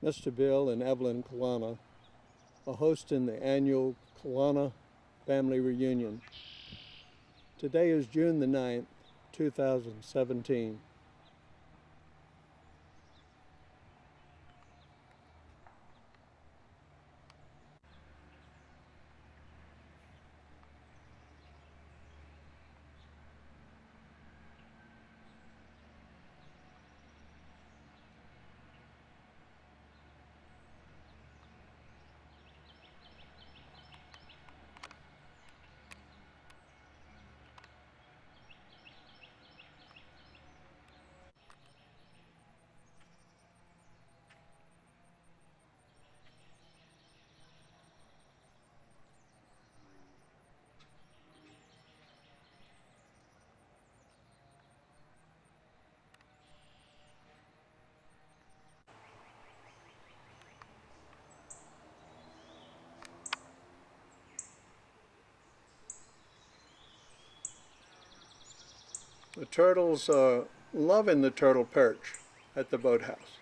Mr. Bill and Evelyn Colonna are hosting the annual Colonna family reunion. Today is June the 9th, 2017. The turtles are loving the turtle perch at the boathouse.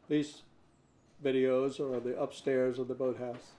These videos are the upstairs of the boathouse.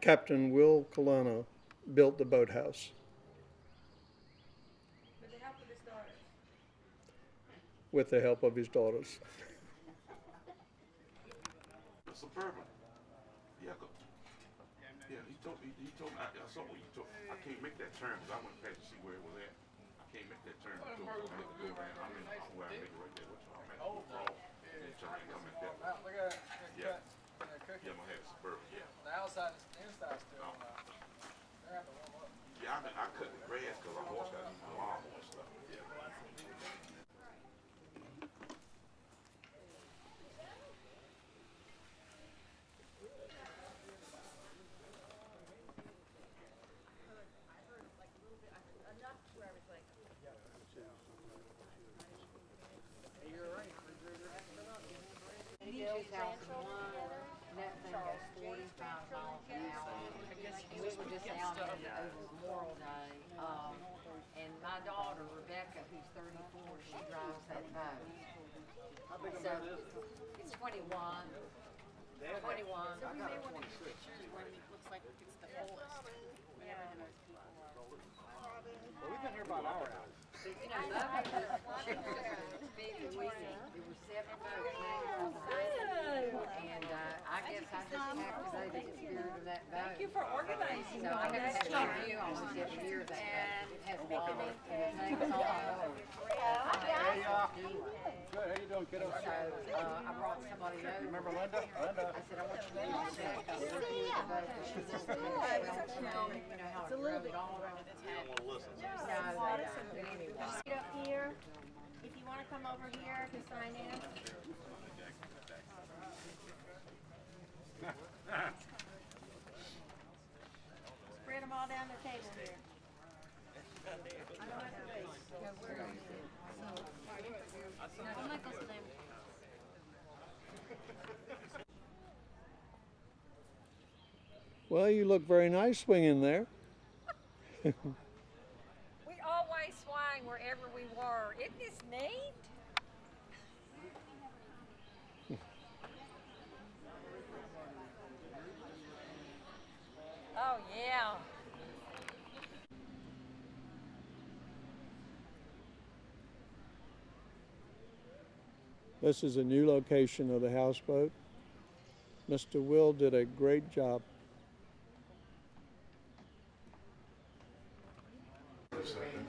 Captain Will Colonna built the boathouse. With the help of his daughters. With the help of his daughters. Suburban. Yeah, he told me. I saw what you told. I can't make that turn because I went past to see where it was at. I can't make that turn. So I had to go around. I'm in where I made it right there. Which I'm at. And turn and come at that. Look at Yeah. cookie. Yeah, I'm gonna have Suburban. Yeah. The outside and the inside still. They're having to warm up. Yeah, I cut the grass because I'm also got my lawnmower and stuff. Yeah. Bill's house in one, and that thing goes 45 miles an hour. And we were just out over Memorial Day, and my daughter, Rebecca, who's 34, she drives that boat. So, it's 21. 21. So we may want to do pictures when it looks like it's the fullest. Whenever the most people are. Well, we've been here about an hour now. You know, guess I just activated the spirit of that boat. Thank you for organizing So all I got that. to have a review almost every year of that boat. It has water and things all over. Good, how you doing, kiddo? So I brought somebody over. Remember Linda? Linda. I said, I want you to do that. I was looking at the boat and she just said, you know how it drove it all around the town. No, they don't. But anyway. Sit up here. If you want to come over here to sign in. Spread them all down the table here. I don't have to wait. I'm not close to them. Well, you look very nice swinging there. We always swang wherever we were. Isn't this neat? Oh, yeah. This is a new location of the houseboat. Mr. Will did a great job.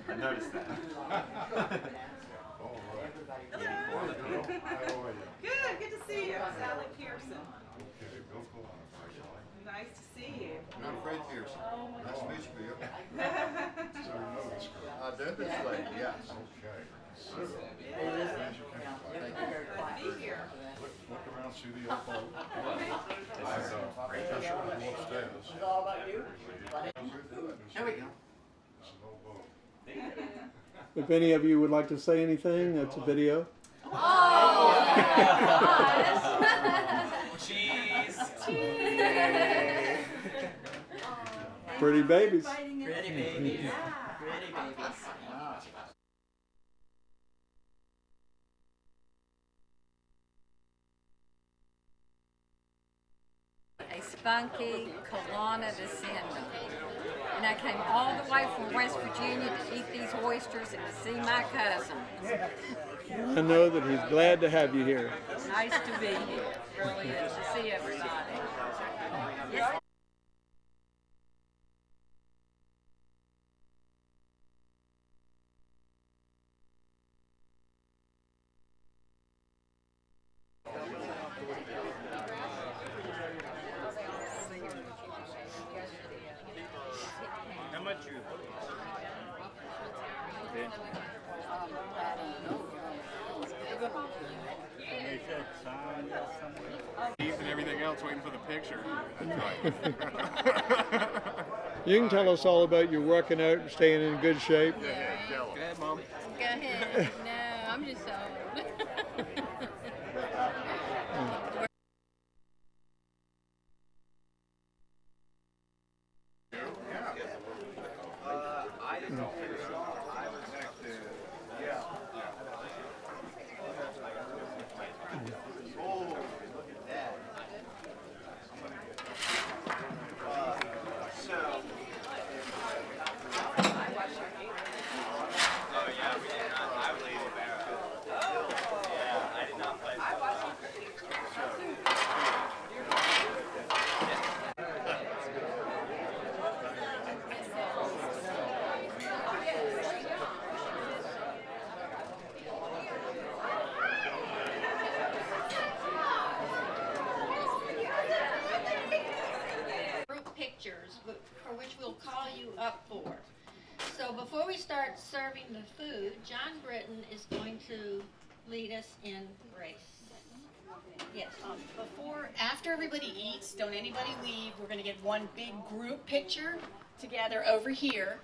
I noticed that. Good, good to see you. Sally Pearson. Okay, Bill Colonna, Nice to see you. I'm Fred Pearson. Oh my Nice to meet you, Bill. So you know this girl? I did this lady, yes. Okay. So, Good. glad you came by. Glad to be here. Look around, see the old boat. I guess we'll go upstairs. Here we go. It's an old boat. If any of you would like to say anything, that's a video. Cheese. Pretty babies. Pretty babies. Pretty babies. A spunky Colonna descendant. And I came all the way from West Virginia to eat these oysters and to see my cousin. I know that he's glad to have you here. Nice to be here. Really is to see everybody. Yes. How much you? They said sign somewhere. And everything else waiting for the picture. You can tell us all about your working out and staying in good shape. Go ahead, Mom. Go ahead. No, I'm just old. Pictures for which we'll call you up for. So before we start serving the food, John Britton is going to lead us in grace. Yes. After everybody eats, don't anybody leave. We're going to get one big group picture together over here,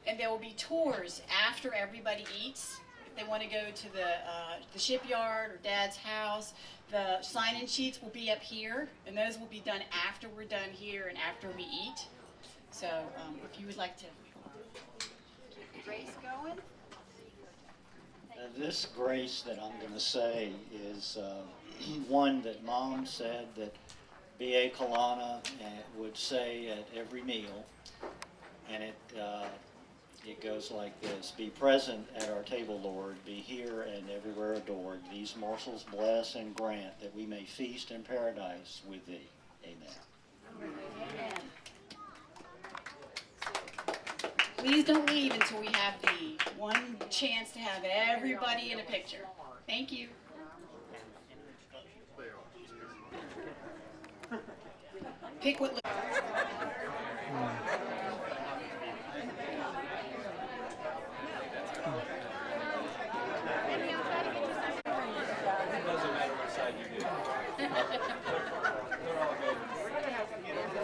and there will be tours after everybody eats. If they want to go to the shipyard or Dad's house, the sign-in sheets will be up here, and those will be done after we're done here and after we eat. So if you would like to keep the grace going. This grace that I'm going to say is one that Mom said that B.A. Colonna would say at every meal, and it goes like this: Be present at our table, Lord, be here and everywhere adored. These morsels bless and grant that we may feast in paradise with Thee. Amen. Please don't leave until we have the one chance to have everybody in a picture. Thank you. Pick what.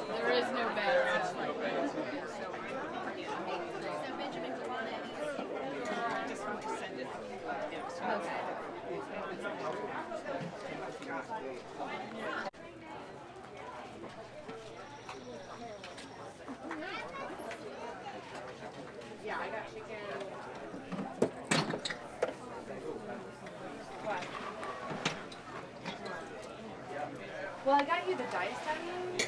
There is no balance. Yeah, I got chicken. Well, I got you the diced onions.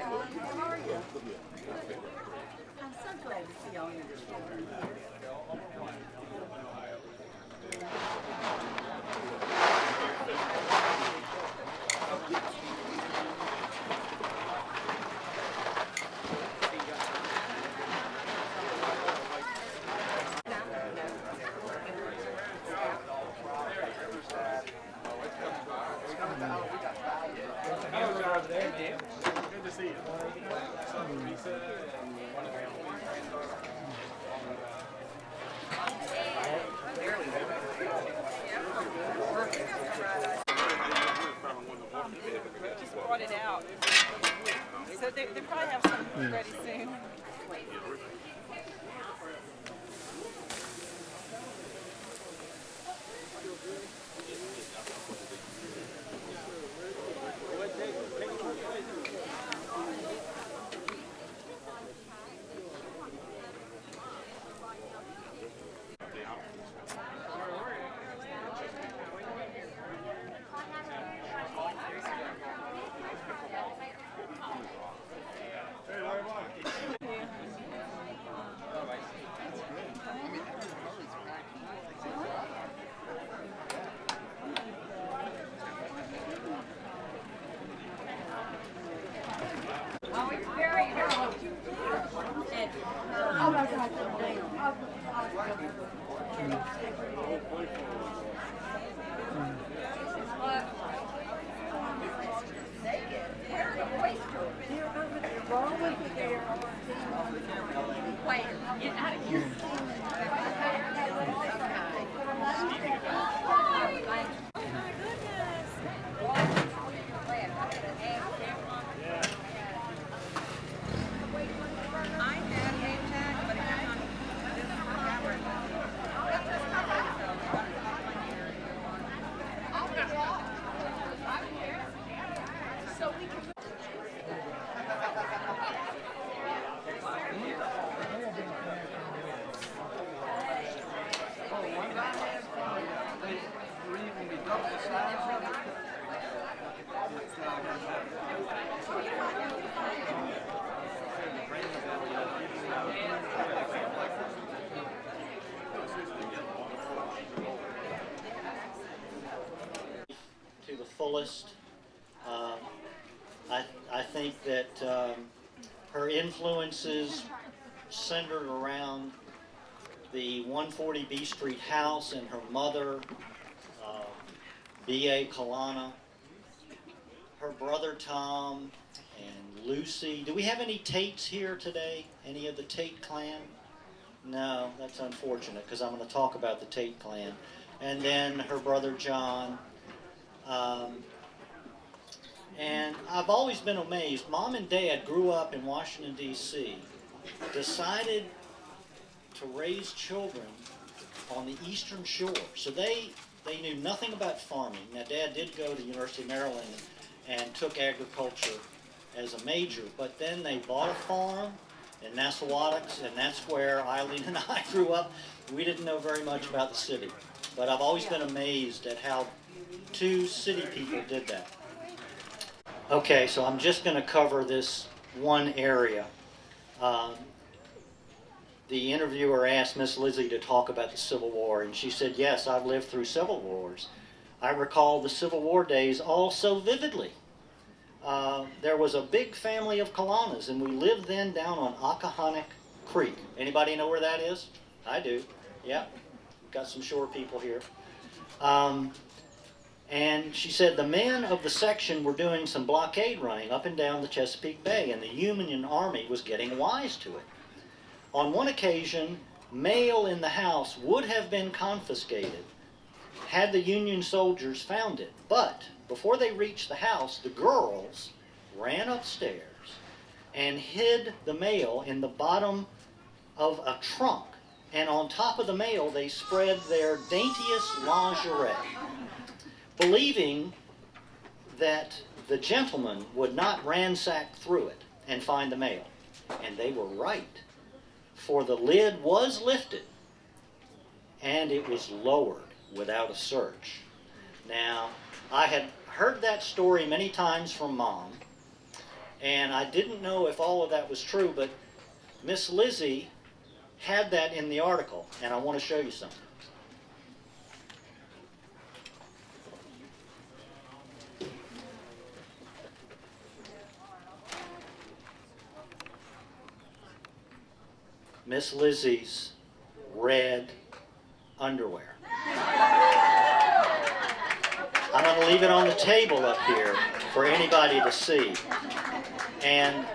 How are you? I'm so glad to see all your children here. Good to see you. Lisa and one of the Just brought it out. So they probably have some ready soon. Oh, it's very hard. Oh my God. Where are the oysters? Wait, get out of here. To the fullest. I think that her influences centered around the 140 B Street house and her mother, B.A. Colonna, her brother Tom, and Lucy. Do we have any Tates here today? Any of the Tate clan? No, that's unfortunate because I'm going to talk about the Tate clan. And then her brother John. And I've always been amazed. Mom and Dad grew up in Washington, D.C., decided to raise children on the Eastern Shore. So they knew nothing about farming. Now, Dad did go to the University of Maryland and took agriculture as a major, but then they bought a farm in Nassauatix, and that's where Eileen and I grew up. We didn't know very much about the city, but I've always been amazed at how two city people did that. Okay, so I'm just going to cover this one area. The interviewer asked Miss Lizzie to talk about the Civil War, and she said, yes, I've lived through several wars. I recall the Civil War days all so vividly. There was a big family of Colonnas, and we lived then down on Occohannock Creek. Anybody know where that is? I do. Yeah, got some shore people here. And she said the men of the section were doing some blockade running up and down the Chesapeake Bay, and the Union Army was getting wise to it. On one occasion, mail in the house would have been confiscated had the Union soldiers found it. But before they reached the house, the girls ran upstairs and hid the mail in the bottom of a trunk. And on top of the mail, they spread their daintiest lingerie, believing that the gentleman would not ransack through it and find the mail. And they were right, for the lid was lifted and it was lowered without a search. Now, I had heard that story many times from Mom, and I didn't know if all of that was true, but Miss Lizzie had that in the article, and I want to show you something. Miss Lizzie's red underwear. I'm going to leave it on the table up here for anybody to see. And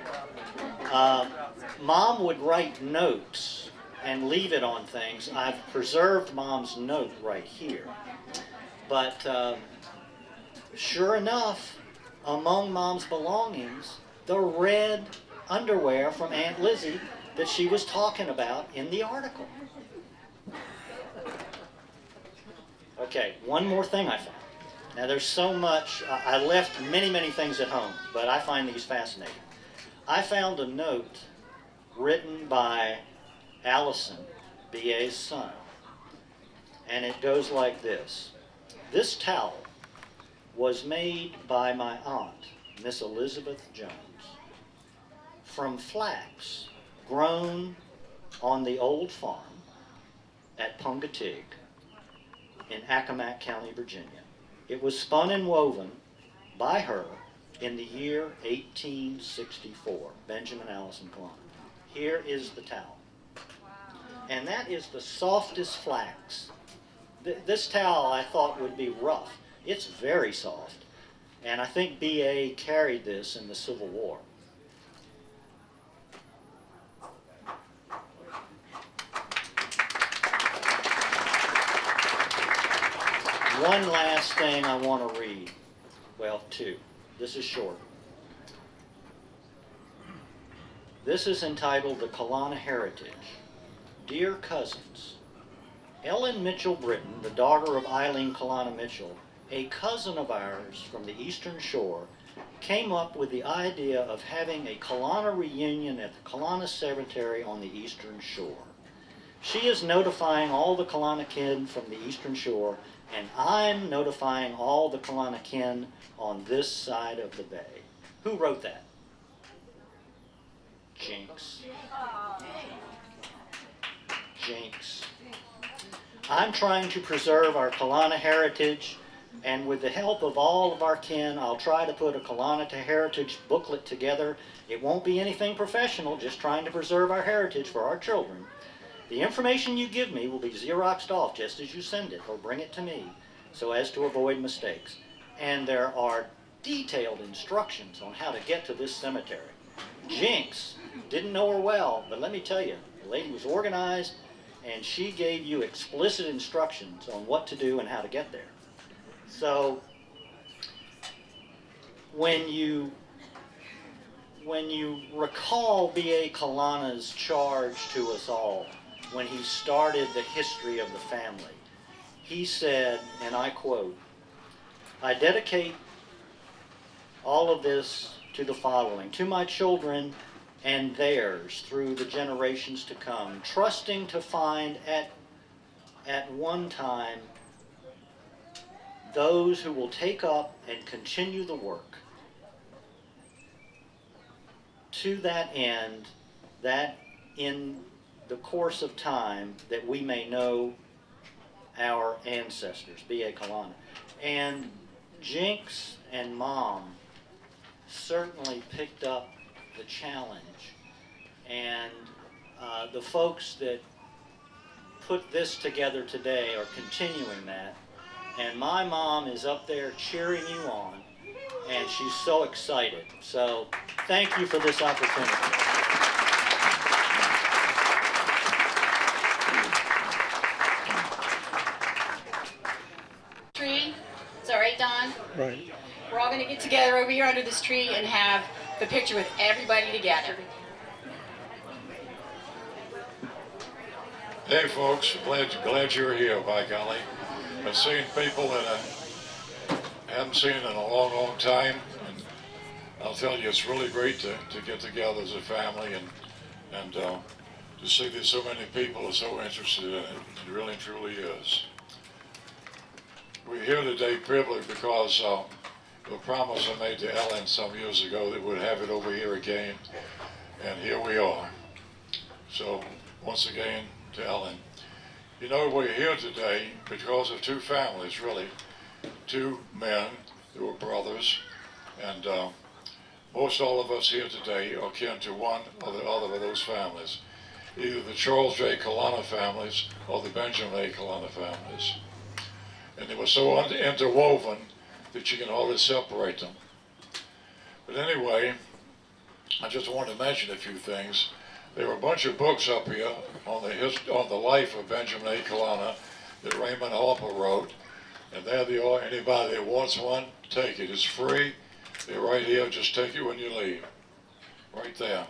Mom would write notes and leave it on things. I've preserved Mom's note right here. But sure enough, among Mom's belongings, the red underwear from Aunt Lizzie that she was talking about in the article. Okay, one more thing I found. Now there's so much, I left many things at home, but I find these fascinating. I found a note written by Allison, B.A.'s son, and it goes like this. This towel was made by my aunt, Miss Elizabeth Jones, from flax grown on the old farm at Pungatig in Accomack County, Virginia. It was spun and woven by her in the year 1864, Benjamin Allison Colonna. Here is the towel. And that is the softest flax. This towel I thought would be rough. It's very soft. And I think B.A. carried this in the Civil War. One last thing I want to read. Well, two. This is short. This is entitled The Colonna Heritage. Dear Cousins, Ellen Mitchell Britton, the daughter of Eileen Colonna Mitchell, a cousin of ours from the Eastern Shore, came up with the idea of having a Colonna reunion at the Colonna Cemetery on the Eastern Shore. She is notifying all the Colonna kin from the Eastern Shore, and I'm notifying all the Colonna kin on this side of the bay. Who wrote that? Jinx. Jinx. I'm trying to preserve our Colonna heritage, and with the help of all of our kin, I'll try to put a Colonna to Heritage booklet together. It won't be anything professional, just trying to preserve our heritage for our children. The information you give me will be Xeroxed off just as you send it, or bring it to me, so as to avoid mistakes. And there are detailed instructions on how to get to this cemetery. Jinx didn't know her well, but let me tell you, the lady was organized, and she gave you explicit instructions on what to do and how to get there. So, when you recall B.A. Colonna's charge to us all, when he started the history of the family, he said, and I quote, I dedicate all of this to the following: to my children and theirs through the generations to come, trusting to find at one time those who will take up and continue the work, to that end, that in the course of time, that we may know our ancestors, B.A. Colonna. And Jinx and Mom certainly picked up the challenge. And the folks that put this together today are continuing that. And my mom is up there cheering you on, and she's so excited. So thank you for this opportunity. Tree. It's all right, Don? Right. We're all going to get together over here under this tree and have the picture with everybody together. Hey folks, glad you're here, by golly. I've seen people that I haven't seen in a long time, and I'll tell you, it's really great to get together as a family and to see that so many people are so interested in it. It really truly is. We're here today privileged because the promise I made to Ellen some years ago that we'd have it over here again, and here we are. So once again, to Ellen. You know, we're here today because of two families, really. Two men who were brothers, and most all of us here today are kin to one or the other of those families, either the Charles J. Colonna families or the Benjamin A. Colonna families. And they were so interwoven that you can hardly separate them. But anyway, I just want to mention a few things. There were a bunch of books up here on the life of Benjamin A. Colonna that Raymond Harper wrote, and there they are. Anybody that wants one, take it. It's free. They're right here. Just take it when you leave. Right there.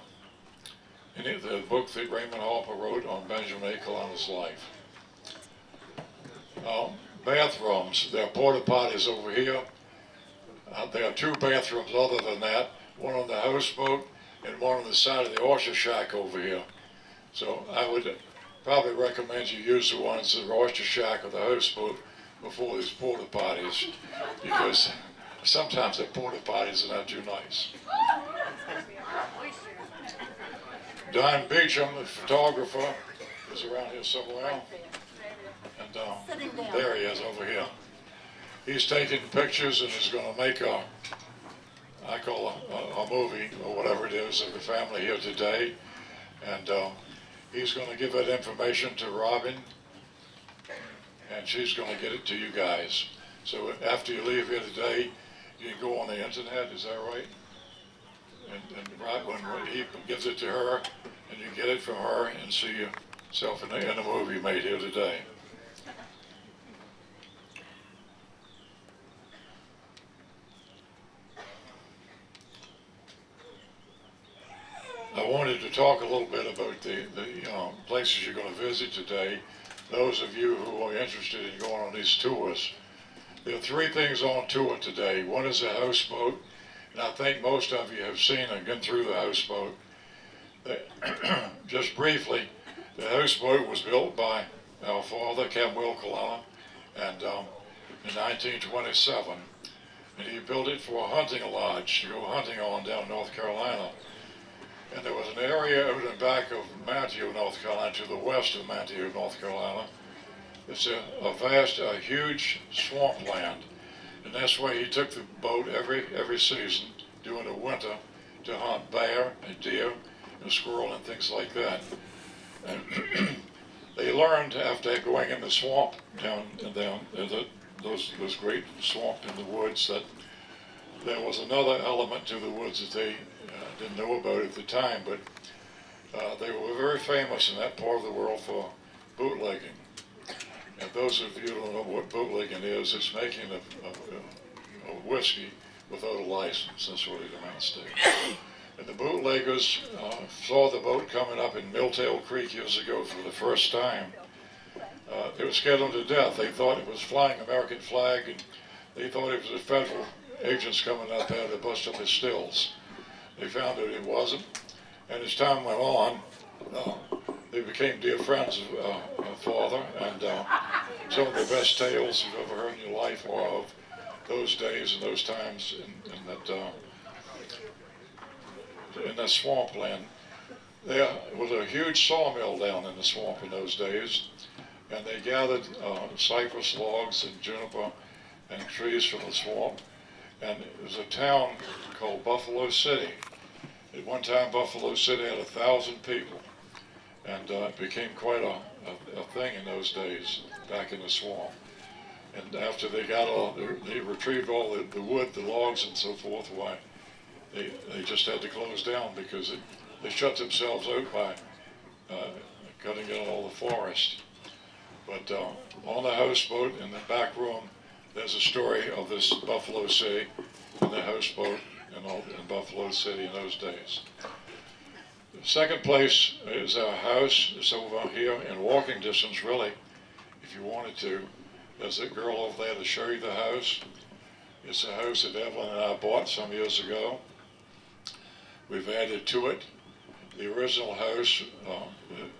And the book that Raymond Harper wrote on Benjamin A. Colonna's life. Bathrooms. There are porta potties over here. There are two bathrooms other than that. One on the houseboat and one on the side of the oyster shack over here. So I would probably recommend you use the ones at the oyster shack or the houseboat before these porta potties, because sometimes the porta potties are not too nice. Don Beecham, the photographer, is around here somewhere. And there he is over here. He's taking pictures and is going to make I call a movie or whatever it is of the family here today, and he's going to give that information to Robin, and she's going to get it to you guys. So after you leave here today, you can go on the internet, is that right? And right when he gives it to her, and you get it from her and see yourself in the movie made here today. I wanted to talk a little bit about the places you're going to visit today. Those of you who are interested in going on these tours. There are three things on tour today. One is a houseboat, and I think most of you have seen and been through the houseboat. Just briefly, the houseboat was built by our father, Will Colonna, and in 1927, and he built it for a hunting lodge to go hunting on down North Carolina. And there was an area out in back of Manteo, North Carolina, to the west of Manteo, North Carolina. It's a vast, huge swampland. And that's why he took the boat every season during the winter to hunt bear and deer and squirrel and things like that. And they learned after going in the swamp down those great swamp in the woods that there was another element to the woods that they didn't know about at the time, but they were very famous in that part of the world for bootlegging. And those of you who don't know what bootlegging is, it's making a whiskey without a license. That's what it amounts to. And the bootleggers saw the boat coming up in Milltail Creek years ago for the first time. They were scared them to death. They thought it was flying American flag, and they thought it was the federal agents coming up there to bust up his stills. They found that it wasn't, and as time went on, they became dear friends of my father, and some of the best tales you've ever heard in your life are of those days and those times, and that in the swampland. There was a huge sawmill down in the swamp in those days, and they gathered cypress logs and juniper and trees from the swamp, and it was a town called Buffalo City. At one time, Buffalo City had 1,000 people, and it became quite a thing in those days back in the swamp. And after they they retrieved all the wood, the logs and so forth, why, they just had to close down because they shut themselves out by cutting down all the forest. But on the houseboat in the back room, there's a story of this Buffalo City and the houseboat in Buffalo City in those days. The second place is our house. It's over here in walking distance, really, if you wanted to. There's a girl over there to show you the house. It's a house that Evelyn and I bought some years ago. We've added to it. The original house,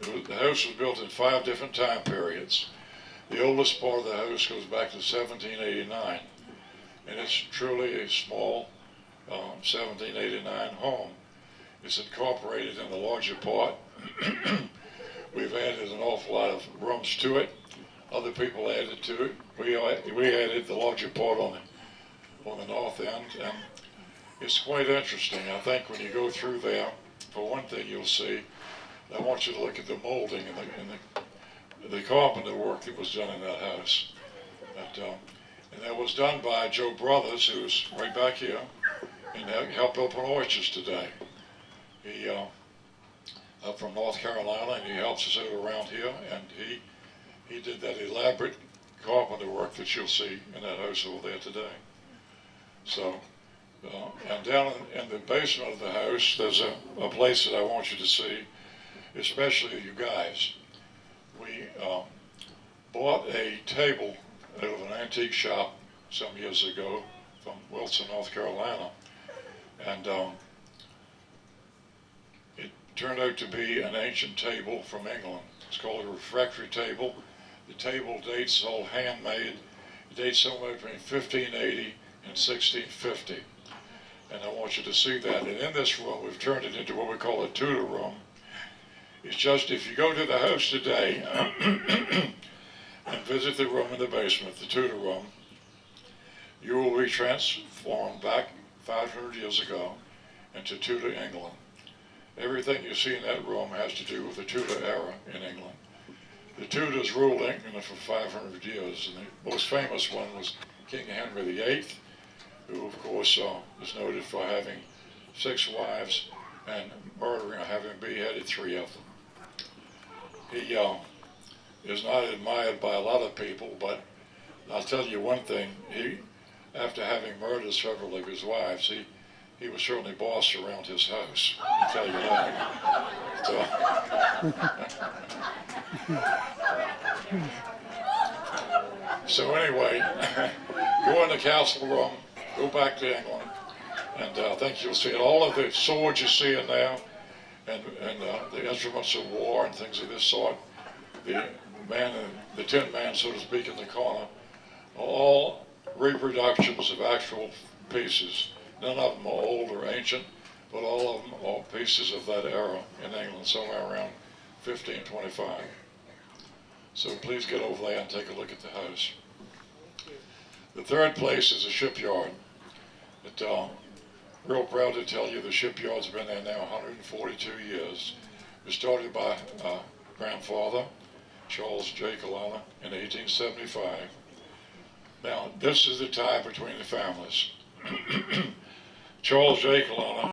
the house was built in 5 different time periods. The oldest part of the house goes back to 1789, and it's truly a small 1789 home. It's incorporated in the larger part. We've added an awful lot of rooms to it. Other people added to it. We added the larger part on the north end, and it's quite interesting. I think when you go through there, for one thing you'll see, I want you to look at the molding and the carpenter work that was done in that house. And that was done by Joe Brothers, who's right back here, and helped open orchards today. He up from North Carolina, and he helps us out around here, and he did that elaborate carpenter work that you'll see in that house over there today. So, and down in the basement of the house, there's a place that I want you to see, especially you guys. We bought a table out of an antique shop some years ago from Wilson, North Carolina, and it turned out to be an ancient table from England. It's called a refractory table. The table dates all handmade. It dates somewhere between 1580 and 1650. And I want you to see that. And in this room, we've turned it into what we call a Tudor room. It's just, if you go to the house today and visit the room in the basement, the Tudor room, you will be transformed back 500 years ago into Tudor England. Everything you see in that room has to do with the Tudor era in England. The Tudors ruled England for 500 years, and the most famous one was King Henry VIII, who of course is noted for having 6 wives and murdering or having beheaded 3 of them. He is not admired by a lot of people, but I'll tell you one thing, after having murdered several of his wives, he was certainly boss around his house, I'll tell you that. So anyway, go in the castle room, go back to England, and I think you'll see all of the swords you see in there, and the instruments of war and things of this sort, the Tin Man, so to speak, in the corner, are all reproductions of actual pieces. None of them are old or ancient, but all of them are pieces of that era in England, somewhere around 1525. So please get over there and take a look at the house. The third place is a shipyard. Real proud to tell you the shipyard's been there now 142 years. It was started by grandfather, Charles J. Colonna, in 1875. Now, this is the tie between the families. Charles J. Colonna